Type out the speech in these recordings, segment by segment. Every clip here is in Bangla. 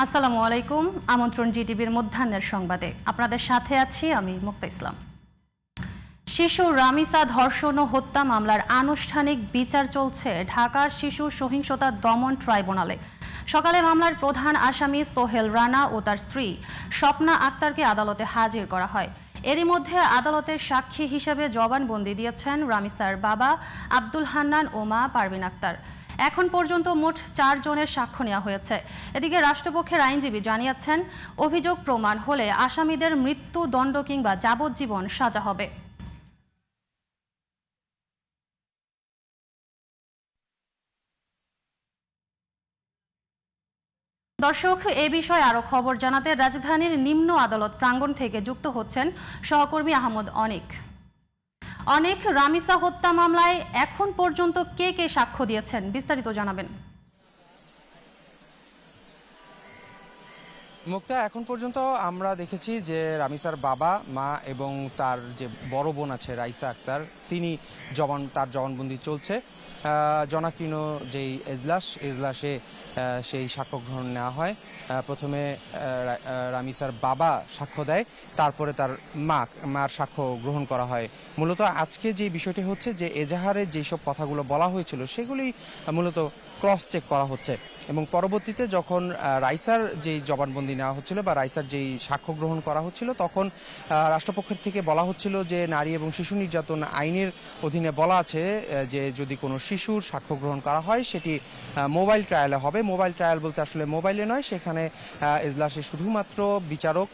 আসসালামু আলাইকুম। আমন্ত্রণ জিটিভির মধ্যাহ্নের সংবাদে আপনাদের সাথে আছি আমি মুক্তা ইসলাম। শিশু রামিসা ধর্ষণ ও হত্যা মামলার আনুষ্ঠানিক বিচার চলছে ঢাকার শিশু সহিংসতা দমন ট্রাইব্যুনালে। সকালে মামলার প্রধান আসামি সোহেল রানা ও তার স্ত্রী স্বপ্না আক্তারকে আদালতে হাজির করা হয়। এরই মধ্যে আদালতের সাক্ষী হিসেবে জবানবন্দি দিয়েছেন রামিসার বাবা আব্দুল হান্নান ও মা পারভিন আক্তার। এখন পর্যন্ত মোট 4 জনের সাক্ষ্য নেওয়া হয়েছে। এদিকে রাষ্ট্রপক্ষের আইনজীবী জানিয়েছেন, অভিযোগ প্রমাণ হলে আসামিদের মৃত্যুদণ্ড কিংবা যাবজ্জীবন সাজা হবে। দর্শক, এ বিষয়ে আরো খবর জানাতে রাজধানীর নিম্ন আদালত প্রাঙ্গণ থেকে যুক্ত হচ্ছেন সহকর্মী আহমদ অনেক রামিসা হত্যা মামলায় এখন পর্যন্ত কে কে সাক্ষ্য দিয়েছেন, বিস্তারিত জানাবেন। মুক্তা, এখন পর্যন্ত আমরা দেখেছি যে রামিসার বাবা, মা এবং তার যে বড় বোন আছে রাইসা আক্তার, তার জবানবন্দি চলছে। জনাকীর্ণ যেই এজলাসে সেই সাক্ষ্য গ্রহণ নেওয়া হয়। প্রথমে রামিসার বাবা সাক্ষ্য দেয়, তারপরে তার মার সাক্ষ্য গ্রহণ করা হয়। মূলত আজকে যে বিষয়টি হচ্ছে যে এজাহারে যেসব কথাগুলো বলা হয়েছিল সেগুলি মূলত ক্রস চেক করা হচ্ছে এবং পরবর্তীতে যখন রাইসার যেই জবানবন্দি নেওয়া হচ্ছিল বা রাইসার যেই সাক্ষ্য গ্রহণ করা হচ্ছিল তখন রাষ্ট্রপক্ষের থেকে বলা হচ্ছিল যে নারী এবং শিশু নির্যাতন আইনের অধীনে বলা আছে যে যদি কোনো শিশুর সাক্ষ্য গ্রহণ করা হয় সেটি মোবাইল ট্রায়ালে হবে। মোবাইল ট্রায়াল বলতে আসলে মোবাইলে নয়, সেখানে এজলাসে শুধুমাত্র বিচারক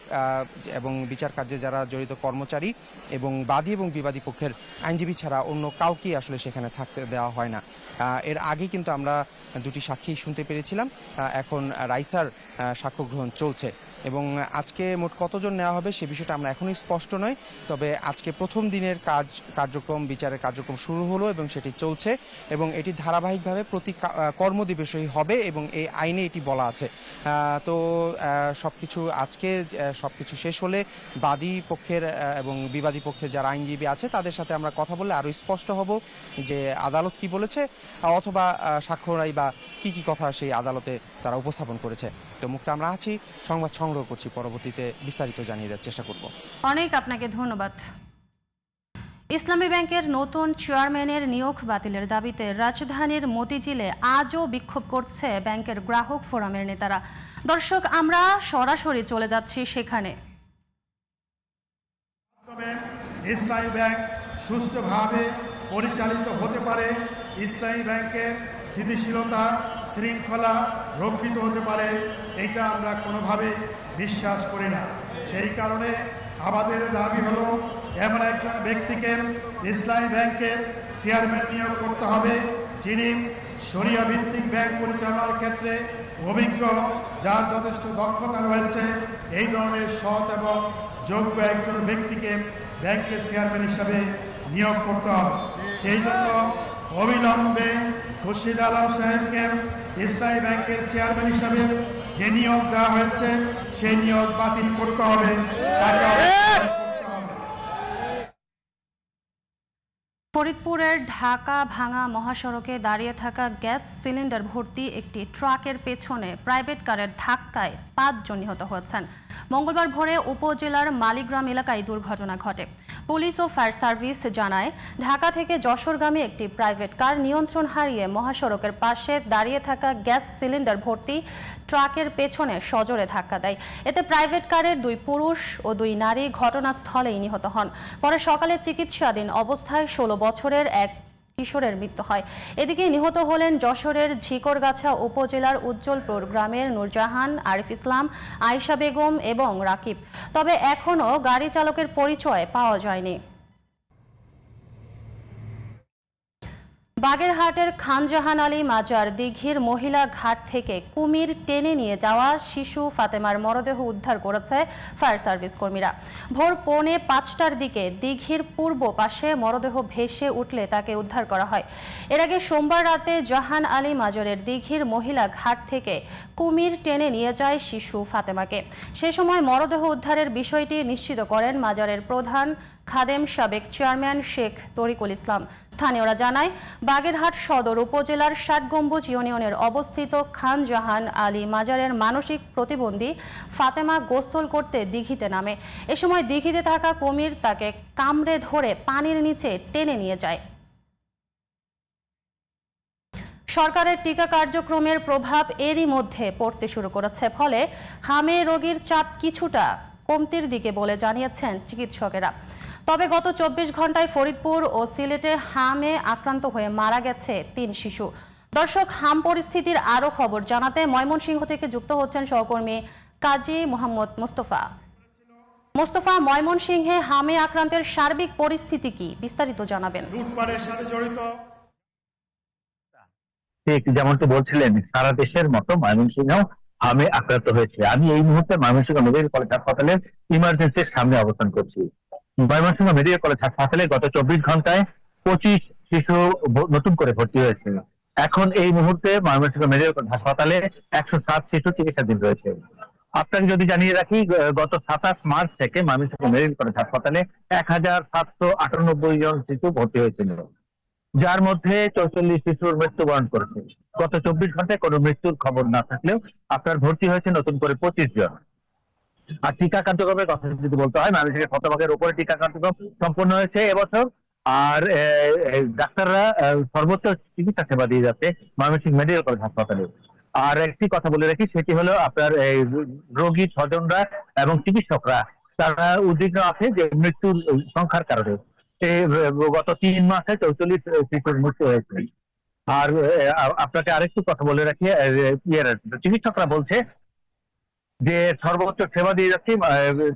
এবং বিচার কার্যে যারা জড়িত কর্মচারী এবং বাদী এবং বিবাদী পক্ষের আইনজীবী ছাড়া অন্য কাউকেই আসলে সেখানে থাকতে দেওয়া হয় না। এর আগে কিন্তু আমরা দুটি সাক্ষী শুনতে পেরেছিলাম। এখন রাইসার সাক্ষ্য গ্রহণ চলছে এবং আজকে মোট কতজন নেওয়া হবে সে বিষয়টা আমরা এখনই স্পষ্ট নয়। তবে আজকে প্রথম দিনের বিচারের কার্যক্রম শুরু হলো এবং সেটি চলছে এবং এটি ধারাবাহিকভাবে প্রতি কর্মদিবসেই হবে এবং এই আইনে এটি বলা আছে। তো আজকে সবকিছু শেষ হলে বাদী পক্ষের এবং বিবাদী পক্ষের যারা আইনজীবী আছে তাদের সাথে আমরা কথা বললে আরো স্পষ্ট হব যে আদালত কি বলেছে অথবা সাক্ষ্যরাই বা কি কথা সেই আদালতে তারা উপস্থাপন করেছে। তো মুক্তা, আমরা আছি, সংবাদ সংগ্রহ করছি, পরবর্তীতে বিস্তারিত জানিয়ে দেওয়ার চেষ্টা করব। অনেক আপনাকে ধন্যবাদ। ইসলামী ব্যাংকের নতুন চেয়ারম্যানের নিয়োগ বাতিলের দাবিতে রাজধানীর মতিঝিলে আজও বিক্ষোভ করছে ব্যাংকের গ্রাহক ফোরামের নেতারা। দর্শক, আমরা সরাসরি চলে যাচ্ছি সেখানে। ইসলামী ব্যাংক সুষ্ঠুভাবে পরিচালিত হতে পারে, ইসলামী ব্যাংকের স্থিতিশীলতা শৃঙ্খলা রক্ষিত হতে পারে, এটা আমরা কোনোভাবেই বিশ্বাস করি না। সেই কারণে আমাদের দাবি হলো এমন একজন ব্যক্তিকে ইসলামী ব্যাংকের চেয়ারম্যান নিয়োগ করতে হবে যিনি শরিয়া ভিত্তিক ব্যাংক পরিচালনার ক্ষেত্রে অভিজ্ঞ, যার যথেষ্ট দক্ষতা রয়েছে। এই ধরনের সৎ এবং যোগ্য একজন ব্যক্তিকে ব্যাংকের চেয়ারম্যান হিসাবে নিয়োগ করতে হবে। সেই জন্য অবিলম্বে খুরশিদ আলম সাহেবকে ইসলামী ব্যাংকের চেয়ারম্যান হিসাবে যে নিয়োগ দেওয়া হয়েছে সেই নিয়োগ বাতিল করতে হবে। ফরিদপুরের ঢাকা ভাঙা মহাসড়কে দাঁড়িয়ে থাকা গ্যাস সিলিন্ডার ভর্তি একটি ট্রাকের পেছনে প্রাইভেট কারের ধাক্কায় 5 জন নিহত হয়েছেন। মঙ্গলবার ভোরে উপজেলার মালিগ্রাম এলাকায় দুর্ঘটনা ঘটে। পুলিশ ও ফায়ার সার্ভিস জানায়, ঢাকা থেকে যশোরগামী একটি প্রাইভেট কার নিয়ন্ত্রণ হারিয়ে মহাসড়কের পাশে দাঁড়িয়ে থাকা গ্যাস সিলিন্ডার ভর্তি ট্রাকের পেছনে সজোরে ধাক্কা দেয়। এতে প্রাইভেট কারের 2 পুরুষ ও 2 নারী ঘটনাস্থলেই নিহত হন। পরে সকালে চিকিৎসাধীন অবস্থায় 16 বছরের এক কিশোরের মৃত্যু হয়। এদিকে নিহত হলেন যশোরের ঝিকরগাছা উপজেলার উজ্জ্বলপুর গ্রামের নূরজাহান, আরিফ ইসলাম, আয়েশা বেগম এবং রাকিব। তবে এখনও গাড়ি চালকের পরিচয় পাওয়া যায়নি। বাগেরহাটের খানজাহান আলী মাজার দিঘির মহিলা ঘাট থেকে কুমির টেনে নিয়ে যাওয়া শিশু ফাতেমার মরদেহ উদ্ধার করেছে ফায়ার সার্ভিস কর্মীরা। ভোর 4:45টার দিকে দিঘির পূর্ব পাশে মরদেহ ভেসে উঠলে তাকে উদ্ধার করা হয়। এর আগে সোমবার রাতে জাহান আলী মাজারের দিঘির মহিলা ঘাট থেকে কুমির টেনে নিয়ে যায় শিশু ফাতেমাকে। সে সময় মরদেহ উদ্ধারের বিষয়টি নিশ্চিত করেন মাজারের প্রধান খাদেম সাবেক চেয়ারম্যান শেখ তরিকুল ইসলাম। স্থানীয়রা জানায় বাগেরহাট সদর উপজেলার ৬০ গম্বুজ ইউনিয়নের অবস্থিত খান জাহান আলী মাজারের মানসিক প্রতিবন্ধী ফাতেমা গোসল করতে দিঘিতে নামে। এ সময় দিঘিতে থাকা কুমির তাকে কামড়ে ধরে পানির নিচে টেনে নিয়ে যায়। সরকারের টিকা কার্যক্রমের প্রভাব এরই মধ্যে পড়তে শুরু করেছে, ফলে হামে রোগীর চাপ কিছুটা কমতির দিকে বলে জানিয়েছেন চিকিৎসকেরা। তবে গত ২৪ ঘন্টায় ফরিদপুর ও সিলেটে হামে আক্রান্ত হয়ে মারা গেছে ৩ শিশু। দর্শক, হাম পরিস্থিতির আরও খবর জানাতে ময়মনসিংহ থেকে যুক্ত হচ্ছেন সহকর্মী কাজী মোহাম্মদ মোস্তফা। ময়মনসিংহে হামে আক্রান্তের সার্বিক পরিস্থিতি কি, বিস্তারিত জানাবেন। লুটপাটের সাথে জড়িত ঠিক যেমনটি বলছিলেন, সারা দেশের মতো ময়মনসিংহ হামে আক্রান্ত হয়েছে। আমি এই মুহূর্তে ময়মনসিংহ মেডিকেল কলেজ হাসপাতালের ইমার্জেন্সির সামনে অবস্থান করছি। ময়মনসিংহ মেডিকেল কলেজ হাসপাতালে গত ২৪ ঘন্টায় ২৫ শিশু নতুন করে ভর্তি হয়েছে। এখন এই মুহূর্তে ময়মনসিংহ মেডিকেল কলেজ হাসপাতালে ১০৭ শিশু চিকিৎসাধীন রয়েছে। আপনাকে যদি জানিয়ে রাখি, গত ২৭ মার্চ থেকে ময়মনসিংহ মেডিকেল কলেজ হাসপাতালে ১৭৯৮ জন শিশু ভর্তি হয়েছিল, যার মধ্যে ৪৪ শিশুর মৃত্যুবরণ করেছে। গত ২৪ ঘন্টায় কোনো মৃত্যুর খবর না থাকলেও আপনার ভর্তি হয়েছে নতুন করে ২৫ জন। আর টিকা কার্যক্রমের কথা যদি বলতে হয়, ময়মনসিংহের শতভাগের উপরে টিকা কার্যক্রম সম্পন্ন হয়েছে এবছর। আর ডাক্তাররা সর্বোচ্চ চিকিৎসা সেবা দিয়ে যাচ্ছে ময়মনসিংহ মেডিকেল কলেজ হাসপাতালে। আর একটি কথা বলে রাখি, সেটি হলো আপনার এই রোগীর স্বজনরা এবং চিকিৎসকরা তারা উদ্বিগ্ন আছে যে মৃত্যুর সংখ্যার কারণে। গত ৩ মাসে ৪৪ শিশুর মৃত্যু হয়েছে। আর আপনাকে আরেকটু কথা বলে রাখি, চিকিৎসকরা বলছে যে সর্বোচ্চ সেবা দিয়ে যাচ্ছি,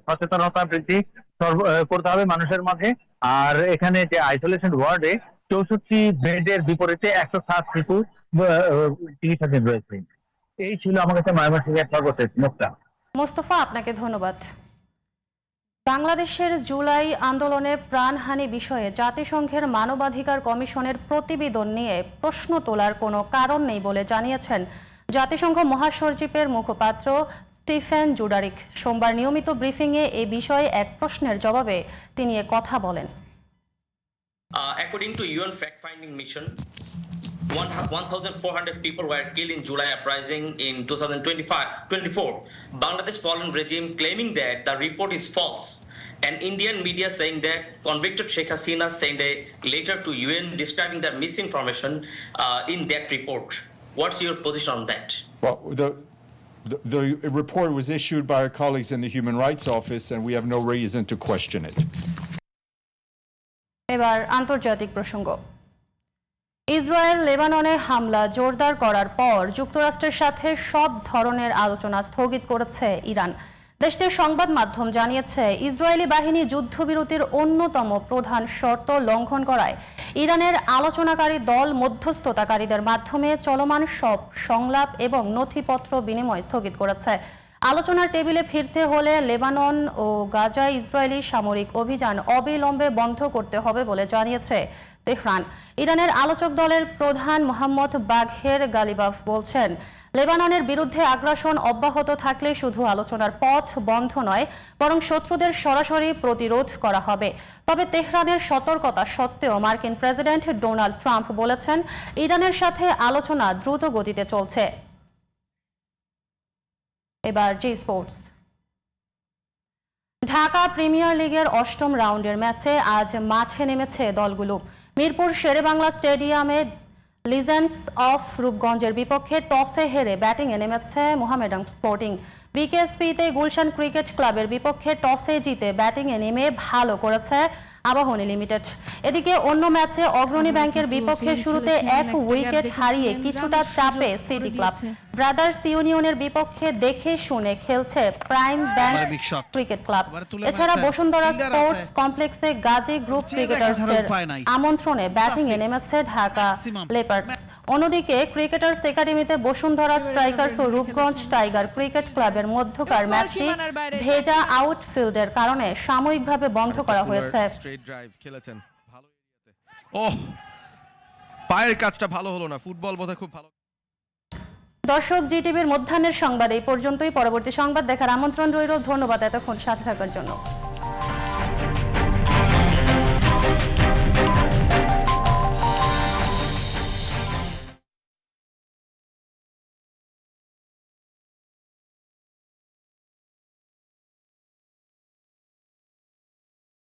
সচেতনতা বৃদ্ধি করতে হবে মানুষের মাঝে। আর এখানে যে আইসোলেশন ওয়ার্ডে ৬৪ বেডের বিপরীতে ১০৭ শিশু চিকিৎসাধীন রয়েছে। এই ছিল আমার কাছে ময়মনসিংহের সর্বশেষ নোকটা। মোস্তফা, আপনাকে ধন্যবাদ। বাংলাদেশের জুলাই আন্দোলনে প্রাণহানি বিষয়ে জাতিসংঘের মানবাধিকার কমিশনের প্রতিবেদন নিয়ে প্রশ্ন তোলার কোনো কারণ নেই বলে জানিয়েছেন জাতিসংঘ মহাসচিবের মুখপাত্র স্টিফেন জুডারিক। সোমবার নিয়মিত ব্রিফিংয়ে এই বিষয়ে এক প্রশ্নের জবাবে তিনি এ কথা বলেন। According to UN fact-finding mission, 1,400 people were killed in July uprising in 2024. Bangladesh fallen regime claiming that the report is false, and Indian media saying that convicted Sheikh Hasina sent a letter to UN describing the misinformation in that report. What's your position on that? Well, the report was issued by our colleagues in the Human Rights Office, and we have no reason to question it. এবার আন্তর্জাতিক প্রসঙ্গ। ইসরায়েল লেবাননে হামলা জোরদার করার পর যুক্তরাষ্ট্রের সাথে সব ধরনের আলোচনা স্থগিত করেছে ইরান। দেশটির সংবাদ মাধ্যম জানিয়েছে, ইসরায়েলি বাহিনী যুদ্ধবিরতির অন্যতম প্রধান শর্ত লঙ্ঘন করায় ইরানের আলোচনাকারী দল মধ্যস্থতাকারীদের মাধ্যমে চলমান সব সংলাপ এবং নথিপত্র বিনিময় স্থগিত করেছে। আলোচনার টেবিলে ফিরতে হলে লেবানন ও গাজায় ইসরায়েলি সামরিক অভিযান অবিলম্বে বন্ধ করতে হবে বলে জানিয়েছে তেহরান। ইরানের আলোচক দলের প্রধান মোহাম্মদ বাঘের গালিবাফ বলছেন, লেবাননের বিরুদ্ধে আগ্রাসন অব্যাহত থাকলে শুধু আলোচনার পথ বন্ধ নয়, বরং শত্রুদের সরাসরি প্রতিরোধ করা হবে। তবে তেহরানের সতর্কতা সত্ত্বেও মার্কিন প্রেসিডেন্ট ডোনাল্ড ট্রাম্প বলেছেন, ইরানের সাথে আলোচনা দ্রুত গতিতে চলছে। এবার জি স্পোর্টস। ঢাকা প্রিমিয়ার লিগের ৮ম রাউন্ডের ম্যাচে আজ মাঠে নেমেছে দলগুলো। মিরপুর শেরেবাংলা স্টেডিয়ামে লিজেন্ডস অফ রূপগঞ্জের বিপক্ষে টসে হেরে ব্যাটিংয়ে নেমেছে মোহামেডান স্পোর্টিং। বিকেএসপিতে গুলশান ক্রিকেট ক্লাবের বিপক্ষে টসে জিতে ব্যাটিংয়ে নেমে ভালো করেছে আবাহনী লিমিটেড। এদিকে অন্য ম্যাচে অগ্রণী ব্যাংকের বিপক্ষে শুরুতে ১ উইকেট হারিয়ে কিছুটা চাপে সিটি ক্লাব। ব্রাদার্স ইউনিয়নের বিপক্ষে দেখে শুনে খেলছে প্রাইম ব্যাংক ক্রিকেট ক্লাব। এছাড়া বসুন্ধরা স্পোর্টস কমপ্লেক্সে গাজী গ্রুপ ক্রিকেটার্সের আমন্ত্রণে ব্যাটিংয়ে নেমেছে ঢাকা লেপার্ডস। অন্যদিকে ক্রিকেটার্স একাডেমিতে বসুন্ধরা স্ট্রাইকার্স ও রূপগঞ্জ টাইগার ক্রিকেট ক্লাবের মধ্যকার ম্যাচটি ভেজা আউটফিল্ডের কারণে সাময়িকভাবে বন্ধ করা হয়েছে। পায়ের কাজটা ভালো হলো না, ফুটবল বোধহয় খুব ভালো। দর্শক, জিটিভির মধ্যাহ্নের সংবাদ এই পর্যন্তই। পরবর্তী সংবাদ দেখার আমন্ত্রণ রইল। ধন্যবাদ এতক্ষণ সাথে থাকার জন্য।